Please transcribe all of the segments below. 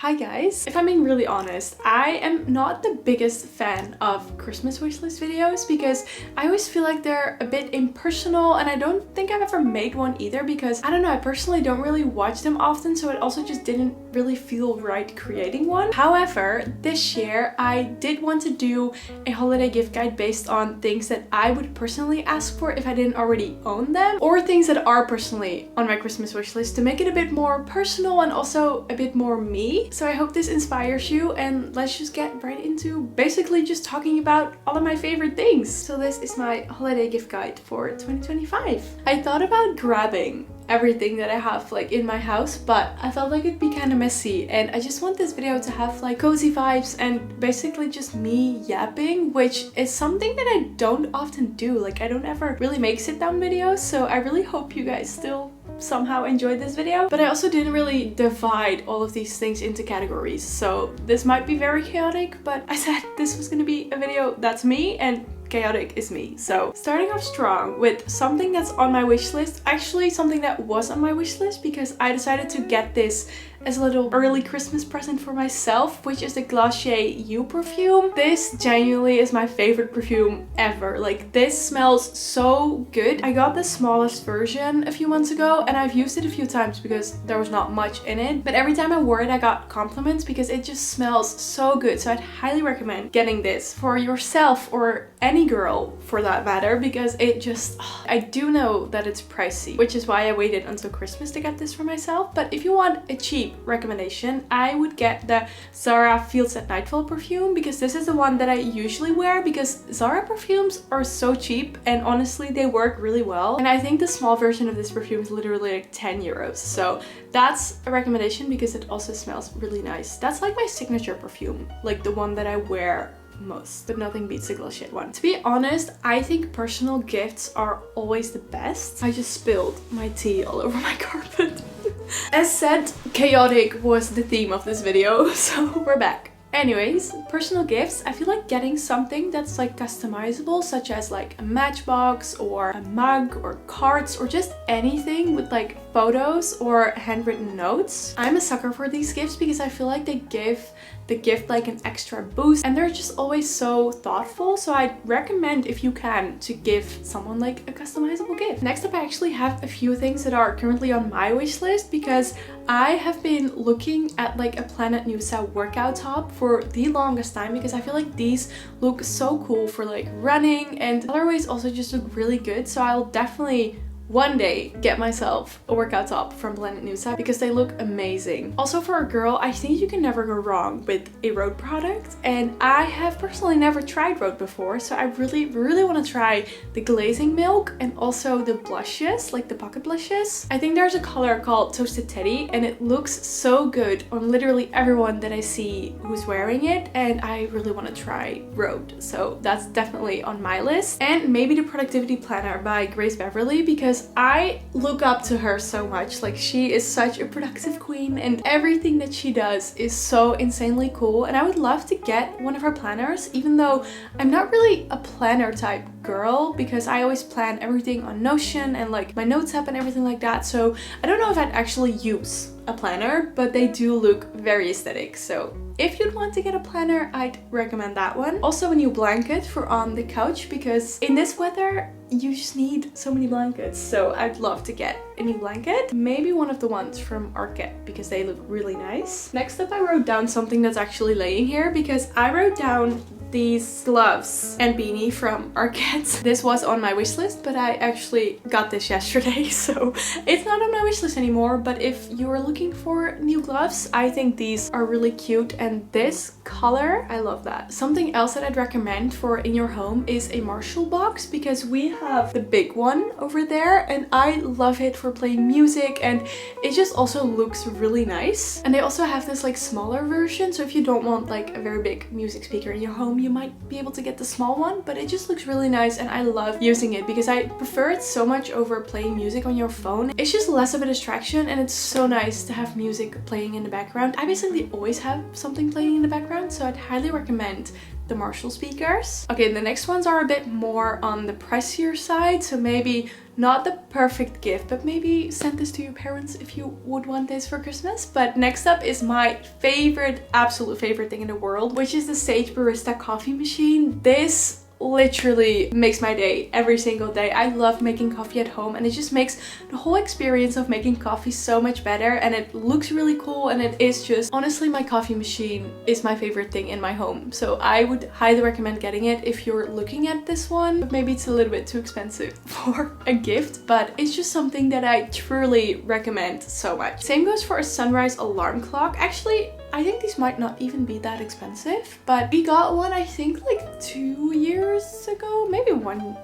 Hi guys! If I'm being really honest, I am not the biggest fan of Christmas wishlist videos because I always feel like they're a bit impersonal, and I don't think I've ever made one either because I don't know, I personally don't really watch them often, so it also just didn't really feel right creating one. However, this year I did want to do a holiday gift guide based on things that I would personally ask for if I didn't already own them, or things that are personally on my Christmas wishlist to make it a bit more personal and also a bit more me. So I hope this inspires you, and let's just get right into basically just talking about all of my favorite things. So this is my holiday gift guide for 2025. I thought about grabbing everything that I have like in my house, but I felt like it'd be kind of messy, and I just want this video to have like cozy vibes and basically just me yapping, which is something that I don't often do. Like, I don't ever really make sit down videos, so I really hope you guys still somehow enjoyed this video. But I also didn't really divide all of these things into categories, so this might be very chaotic, but I said this was gonna be a video that's me, and chaotic is me. So starting off strong with something that's on my wish list, actually something that was on my wish list because I decided to get this as a little early Christmas present for myself, which is the Glossier You perfume. This genuinely is my favorite perfume ever. Like, this smells so good. I got the smallest version a few months ago and I've used it a few times because there was not much in it, but every time I wore it I got compliments because it just smells so good. So I'd highly recommend getting this for yourself or any girl for that matter, because it just, I do know that it's pricey, which is why I waited until Christmas to get this for myself. But if you want a cheap recommendation, I would get the Zara Fields at Nightfall perfume, because this is the one that I usually wear, because Zara perfumes are so cheap and honestly they work really well. And I think the small version of this perfume is literally like 10 euros. So that's a recommendation because it also smells really nice. That's like my signature perfume, like the one that I wear most, but nothing beats the Glossier one. To be honest, I think personal gifts are always the best. I just spilled my tea all over my carpet. As said, chaotic was the theme of this video, so we're back. Anyways, personal gifts, I feel like getting something that's like customizable, such as like a matchbox or a mug or cards or just anything with like photos or handwritten notes. I'm a sucker for these gifts because I feel like they give the gift like an extra boost, and they're just always so thoughtful. So I'd recommend, if you can, to give someone like a customizable gift. Next up, I actually have a few things that are currently on my wish list because I have been looking at like a Planet Nusa workout top for the longest time because I feel like these look so cool for like running, and colorways also just look really good. So I'll definitely one day get myself a workout top from Planet Nusa because they look amazing. Also, for a girl, I think you can never go wrong with a Rhode product, and I have personally never tried Rhode before, so I really want to try the glazing milk and also the blushes, like the pocket blushes. I think there's a color called Toasted Teddy and it looks so good on literally everyone that I see who's wearing it, and I really want to try Rhode, so that's definitely on my list. And maybe the Productivity Planner by Grace Beverly, because I look up to her so much. Like, she is such a productive queen and everything that she does is so insanely cool, and I would love to get one of her planners, even though I'm not really a planner type girl because I always plan everything on Notion and like my notes app and everything like that. So I don't know if I'd actually use a planner, but they do look very aesthetic. So if you'd want to get a planner, I'd recommend that one. Also a new blanket for on the couch, because in this weather you just need so many blankets. So I'd love to get a new blanket. Maybe one of the ones from Arket because they look really nice. Next up, I wrote down something that's actually laying here because I wrote down these gloves and beanie from Arket. This was on my wish list, but I actually got this yesterday, so it's not on my wish list anymore. But if you're looking for new gloves, I think these are really cute, and this color, I love that. Something else that I'd recommend for in your home is a Marshall box, because we have the big one over there and I love it for playing music, and it just also looks really nice. And they also have this like smaller version, so if you don't want like a very big music speaker in your home, you might be able to get the small one, but it just looks really nice and I love using it because I prefer it so much over playing music on your phone. It's just less of a distraction and it's so nice to have music playing in the background. I basically always have something playing in the background, so I'd highly recommend the Marshall speakers. Okay, the next ones are a bit more on the pricier side, so maybe not the perfect gift, but maybe send this to your parents if you would want this for Christmas. But next up is my favorite, absolute favorite thing in the world, which is the Sage Barista coffee machine. This literally makes my day every single day. I love making coffee at home, and it just makes the whole experience of making coffee so much better, and it looks really cool, and it is just, honestly, my coffee machine is my favorite thing in my home. So I would highly recommend getting it if you're looking at this one. But maybe it's a little bit too expensive for a gift, but it's just something that I truly recommend so much. Same goes for a sunrise alarm clock. Actually, I think these might not even be that expensive, but we got one, I think like 2 years ago, maybe 1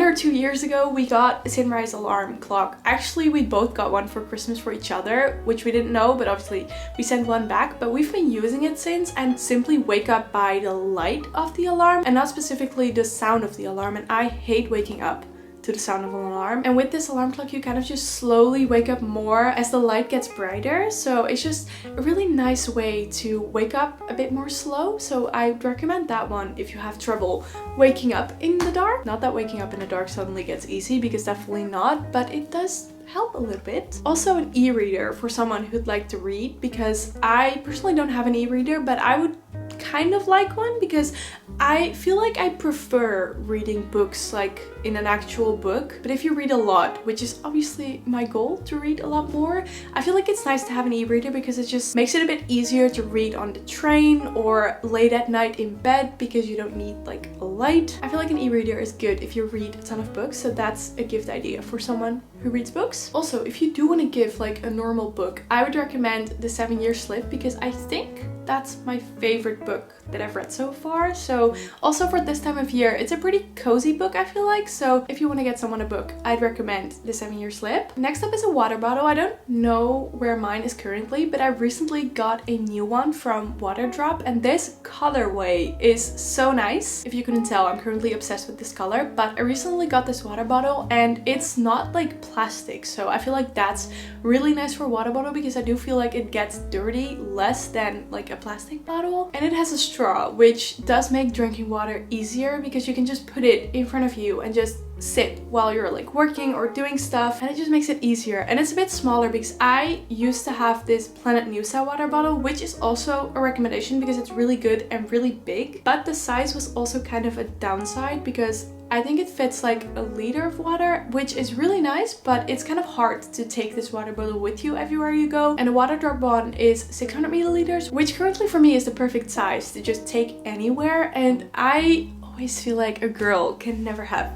or 2 years ago, we got a sunrise alarm clock. Actually, we both got one for Christmas for each other, which we didn't know, but obviously we sent one back. But we've been using it since, and simply wake up by the light of the alarm and not specifically the sound of the alarm. And I hate waking up to the sound of an alarm. And with this alarm clock, you kind of just slowly wake up more as the light gets brighter. So it's just a really nice way to wake up a bit more slow. So I would recommend that one if you have trouble waking up in the dark. Not that waking up in the dark suddenly gets easy, because definitely not, but it does help a little bit. Also an e-reader for someone who'd like to read, because I personally don't have an e-reader, but I would kind of like one, because I feel like I prefer reading books like in an actual book. But if you read a lot, which is obviously my goal, to read a lot more, I feel like it's nice to have an e-reader, because it just makes it a bit easier to read on the train or late at night in bed, because you don't need like a light. I feel like an e-reader is good if you read a ton of books, so that's a gift idea for someone who reads books. Also, if you do want to give like a normal book, I would recommend The 7-Year Slip, because I think that's my favorite book that I've read so far. So also for this time of year, it's a pretty cozy book, I feel like. So if you want to get someone a book, I'd recommend The 7-Year Slip. Next up is a water bottle. I don't know where mine is currently, but I recently got a new one from Waterdrop, and this colorway is so nice. If you couldn't tell, I'm currently obsessed with this color, but I recently got this water bottle, and it's not like plastic. So I feel like that's really nice for a water bottle, because I do feel like it gets dirty less than like a plastic bottle. And it has a straw, which does make drinking water easier, because you can just put it in front of you and just sit while you're like working or doing stuff, and it just makes it easier. And it's a bit smaller, because I used to have this Planet Noosa water bottle, which is also a recommendation because it's really good and really big, but the size was also kind of a downside, because I think it fits like a liter of water, which is really nice, but it's kind of hard to take this water bottle with you everywhere you go. And the Waterdrop one is 600 milliliters, which currently for me is the perfect size to just take anywhere. And I always feel like a girl can never have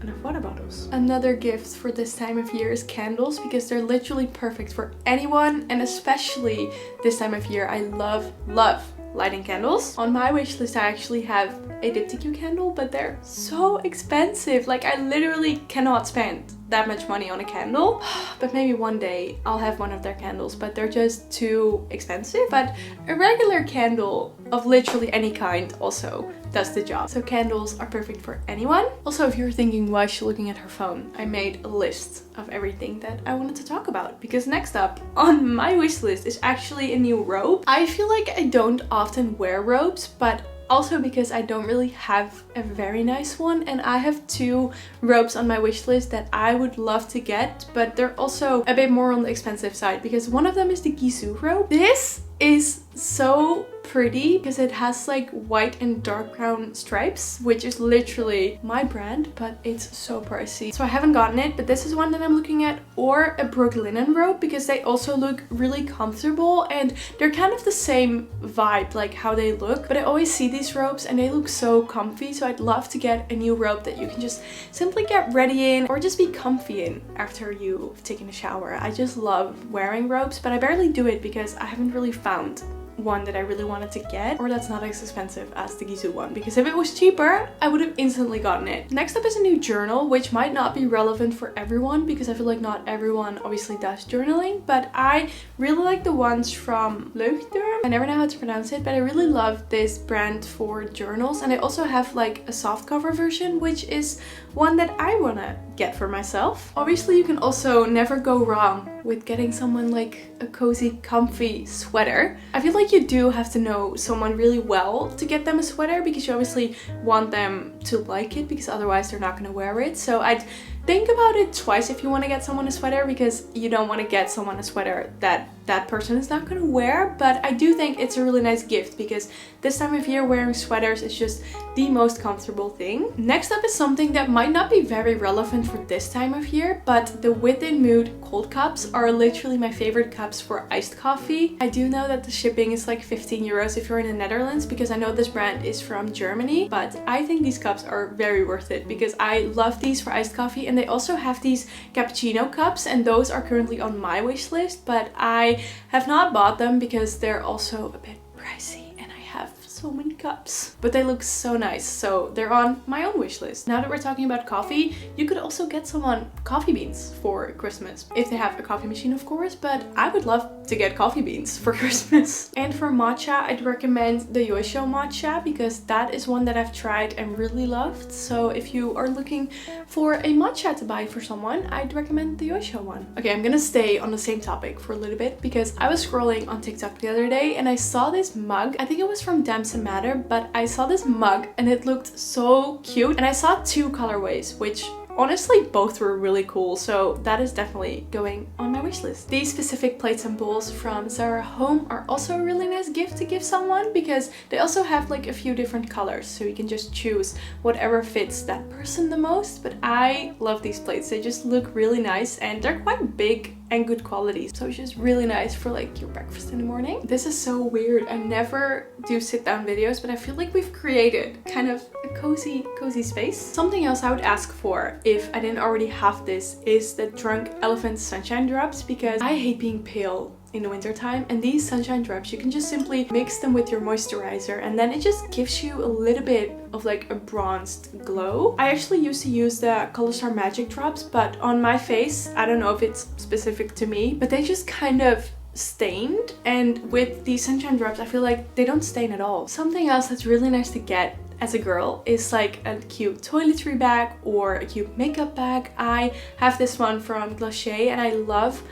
enough water bottles. Another gift for this time of year is candles, because they're literally perfect for anyone, and especially this time of year. I love lighting candles. On my wish list, I actually have a diptyque candle, but they're so expensive. Like, I literally cannot spend that much money on a candle. But maybe one day I'll have one of their candles, but they're just too expensive. But a regular candle of literally any kind also does the job. So candles are perfect for anyone. Also, if you're thinking why is she looking at her phone, I made a list of everything that I wanted to talk about, because next up on my wish list is actually a new robe. I feel like I don't often wear robes, but also because I don't really have a very nice one, and I have 2 robes on my wish list that I would love to get, but they're also a bit more on the expensive side, because one of them is the Gisou robe. This is so pretty because it has like white and dark brown stripes, which is literally my brand, but it's so pricey. So I haven't gotten it, but this is one that I'm looking at. Or a Brooke linen robe, because they also look really comfortable and they're kind of the same vibe, like how they look. But I always see these robes and they look so comfy, so I'd love to get a new robe that you can just simply get ready in or just be comfy in after you've taken a shower. I just love wearing robes, but I barely do it because I haven't really found one that I really wanted to get, or that's not as expensive as the Gisou one, because if it was cheaper I would have instantly gotten it. Next up is a new journal, which might not be relevant for everyone because I feel like not everyone obviously does journaling, but I really like the ones from Leuchtturm. I never know how to pronounce it, but I really love this brand for journals, and I also have like a soft cover version, which is one that I wanna get for myself. Obviously you can also never go wrong with getting someone like a cozy, comfy sweater. I feel like like you do have to know someone really well to get them a sweater, because you obviously want them to like it, because otherwise they're not gonna wear it. So I'd think about it twice if you want to get someone a sweater, because you don't want to get someone a sweater that that person is not going to wear. But I do think it's a really nice gift, because this time of year wearing sweaters is just the most comfortable thing. Next up is something that might not be very relevant for this time of year, but the Within Mood cold cups are literally my favorite cups for iced coffee. I do know that the shipping is like 15 euros if you're in the Netherlands, because I know this brand is from Germany, but I think these cups are very worth it, because I love these for iced coffee. And they also have these cappuccino cups, and those are currently on my wish list, but I have not bought them because they're also a bit pricey. So many cups, but they look so nice, so they're on my own wish list. Now that we're talking about coffee, you could also get someone coffee beans for Christmas, if they have a coffee machine, of course, but I would love to get coffee beans for Christmas. And for matcha, I'd recommend the Yoisho matcha, because that is one that I've tried and really loved. So if you are looking for a matcha to buy for someone, I'd recommend the Yoisho one. Okay, I'm gonna stay on the same topic for a little bit, because I was scrolling on TikTok the other day and I saw this mug. I think it was from Damson Matter, but I saw this mug and it looked so cute, and I saw two colorways, which honestly both were really cool, so that is definitely going on my wish list. These specific plates and bowls from Zara Home are also a really nice gift to give someone, because they also have like a few different colors, so you can just choose whatever fits that person the most. But I love these plates, they just look really nice and they're quite big and good quality, so it's just really nice for like your breakfast in the morning. This is so weird, I never do sit down videos, but I feel like we've created kind of a cozy space. Something else I would ask for, if I didn't already have this, is the Drunk Elephant Sunshine Drops, because I hate being pale in the winter time, and these sunshine drops, you can just simply mix them with your moisturizer, and then it just gives you a little bit of like a bronzed glow. I actually used to use the Colorstar Magic drops, but on my face, I don't know if it's specific to me, but they just kind of stained, and with these sunshine drops I feel like they don't stain at all. Something else that's really nice to get as a girl is like a cute toiletry bag or a cute makeup bag. I have this one from Glacier and I love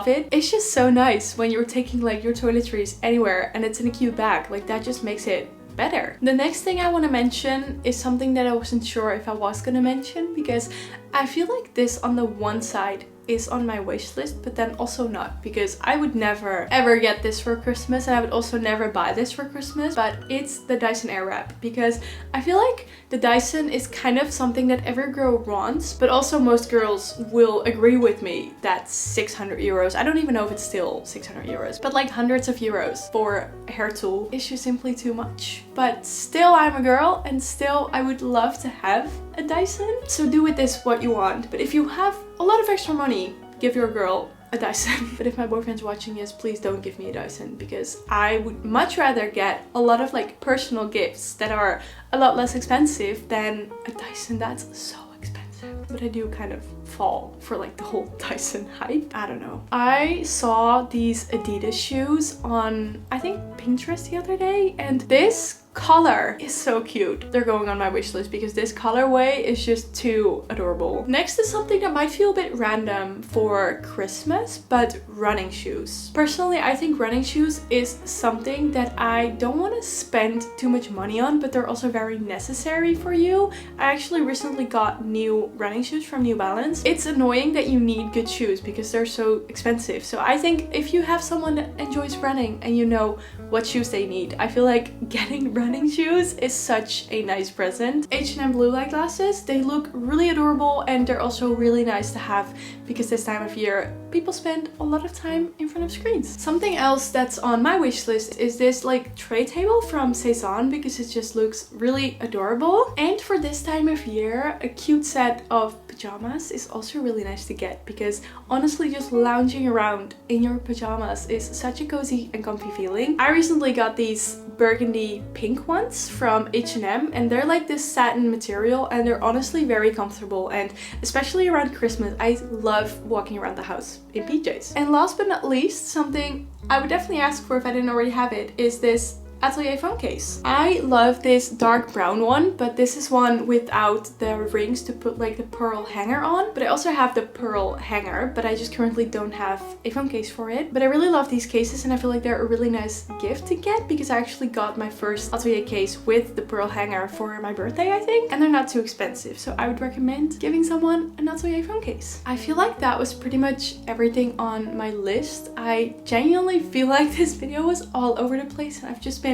it. It's just so nice when you're taking like your toiletries anywhere and it's in a cute bag. Like that just makes it better. The next thing I want to mention is something that I wasn't sure if I was gonna mention, because I feel like this on the one side is on my wish list, but then also not, because I would never ever get this for Christmas, and I would also never buy this for Christmas. But it's the Dyson Airwrap, because I feel like the Dyson is kind of something that every girl wants, but also most girls will agree with me that 600 euros, I don't even know if it's still 600 euros, but like hundreds of euros for a hair tool is just simply too much. But still, I'm a girl, and still I would love to have a Dyson. So do with this what you want, but if you have a lot of extra money, give your girl a Dyson. But if my boyfriend's watching this, please don't give me a Dyson, because I would much rather get a lot of like personal gifts that are a lot less expensive than a Dyson that's so expensive. But I do kind of fall for like the whole Dyson hype. I don't know. I saw these Adidas shoes on, I think, Pinterest the other day, and this color is so cute. They're going on my wish list because this colorway is just too adorable. Next is something that might feel a bit random for Christmas, but running shoes. Personally, I think running shoes is something that I don't want to spend too much money on, but they're also very necessary for you. I actually recently got new running shoes from New Balance. It's annoying that you need good shoes because they're so expensive. So I think if you have someone that enjoys running and you know what shoes they need, I feel like getting running shoes is such a nice present. H&M blue light glasses, they look really adorable, and they're also really nice to have because this time of year people spend a lot of time in front of screens. Something else that's on my wish list is this like tray table from Cezanne, because it just looks really adorable. And for this time of year, a cute set of pajamas is also really nice to get, because honestly just lounging around in your pajamas is such a cozy and comfy feeling. I recently got these burgundy pink ones from H&M, and they're like this satin material, and they're honestly very comfortable, and especially around Christmas I love walking around the house in PJs. And last but not least, something I would definitely ask for if I didn't already have it, is this Atelier phone case. I love this dark brown one, but this is one without the rings to put like the pearl hanger on. But I also have the pearl hanger, but I just currently don't have a phone case for it. But I really love these cases and I feel like they're a really nice gift to get because I actually got my first Atelier case with the pearl hanger for my birthday, I think. And they're not too expensive, so I would recommend giving someone an Atelier phone case. I feel like that was pretty much everything on my list. I genuinely feel like this video was all over the place and I've just been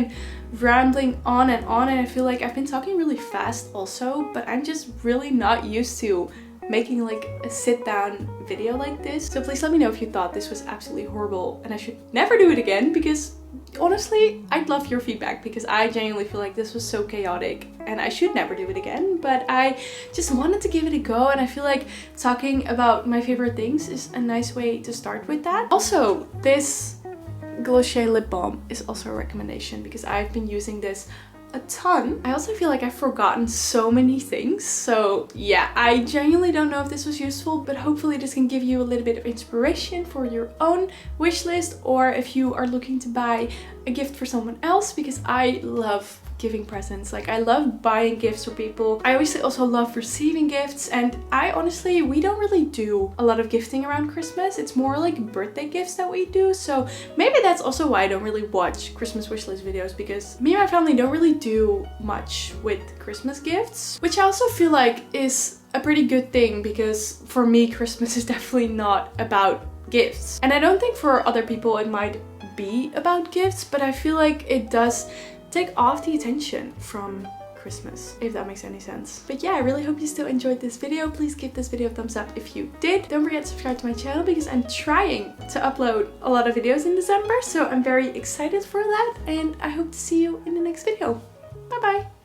rambling on and I feel like I've been talking really fast also, but I'm just really not used to making like a sit down video like this. So please let me know if you thought this was absolutely horrible and I should never do it again, because honestly I'd love your feedback because I genuinely feel like this was so chaotic and I should never do it again, but I just wanted to give it a go and I feel like talking about my favorite things is a nice way to start with that. Also, this Glossier lip balm is also a recommendation because I've been using this a ton. I also feel like I've forgotten so many things, so yeah, I genuinely don't know if this was useful, but hopefully this can give you a little bit of inspiration for your own wish list, or if you are looking to buy a gift for someone else, because I love giving presents. Like, I love buying gifts for people. I obviously also love receiving gifts, and we don't really do a lot of gifting around Christmas. It's more like birthday gifts that we do, so maybe that's also why I don't really watch Christmas wishlist videos, because me and my family don't really do much with Christmas gifts, which I also feel like is a pretty good thing, because for me Christmas is definitely not about gifts, and I don't think for other people it might be about gifts, but I feel like it does take off the attention from Christmas, if that makes any sense. But yeah, I really hope you still enjoyed this video. Please give this video a thumbs up if you did. Don't forget to subscribe to my channel because I'm trying to upload a lot of videos in December, so I'm very excited for that, and I hope to see you in the next video. Bye bye!